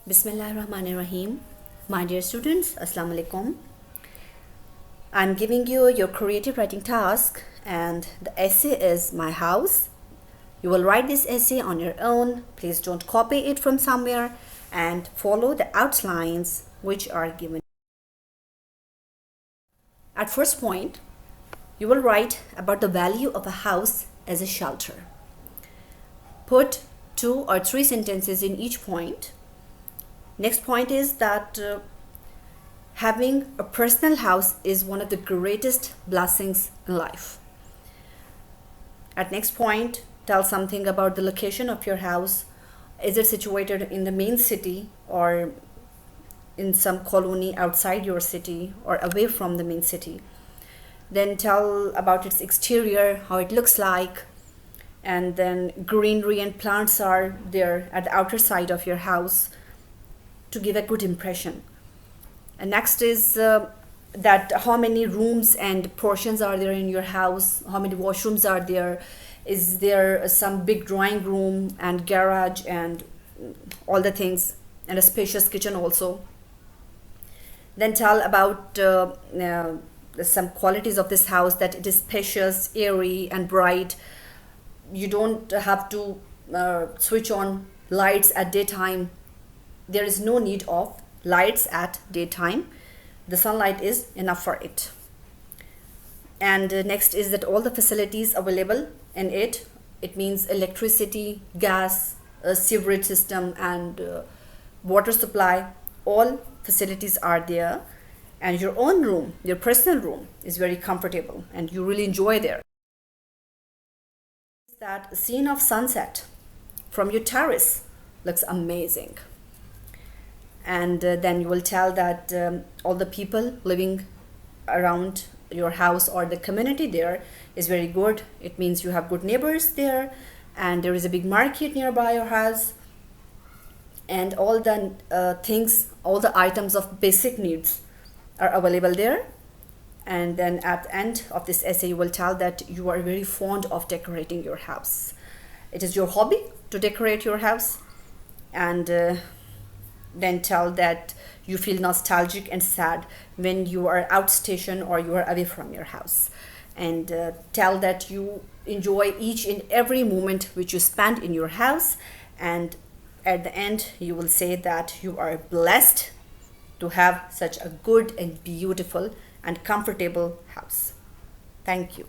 Bismillahirrahmanirrahim. My dear students, Assalamu alaikum. I'm giving you your creative writing task, and the essay is My House. You will write this essay on your own. Please don't copy it from somewhere and follow the outlines which are given. At first point, you will write about the value of a house as a shelter. Put 2 or 3 sentences in each point. Next point is that having a personal house is one of the greatest blessings in life. At next point, tell something about the location of your house. Is it situated in the main city or in some colony outside your city or away from the main city? Then tell about its exterior, how it looks like, and then greenery and plants are there at the outer side of your house to give a good impression. And next is that how many rooms and portions are there in your house, how many washrooms are there, is there some big drawing room and garage and all the things, and a spacious kitchen also. Then tell about some qualities of this house, that it is spacious, airy and bright. You don't have to switch on lights at daytime. There is no need of lights at daytime. The sunlight is enough for it. And next is that all the facilities available in it, it means electricity, gas, sewerage system and water supply, all facilities are there. And your own room, your personal room is very comfortable and you really enjoy there. That scene of sunset from your terrace looks amazing. And then you will tell that all the people living around your house or the community there is very good. It means you have good neighbors there, and there is a big market nearby your house, and all the things, all the items of basic needs are available there. And then at the end of this essay you will tell that you are very fond of decorating your house. It is your hobby to decorate your house. And then tell that you feel nostalgic and sad when you are outstation or you are away from your house. And tell that you enjoy each and every moment which you spend in your house. And at the end you will say that you are blessed to have such a good and beautiful and comfortable house. Thank you.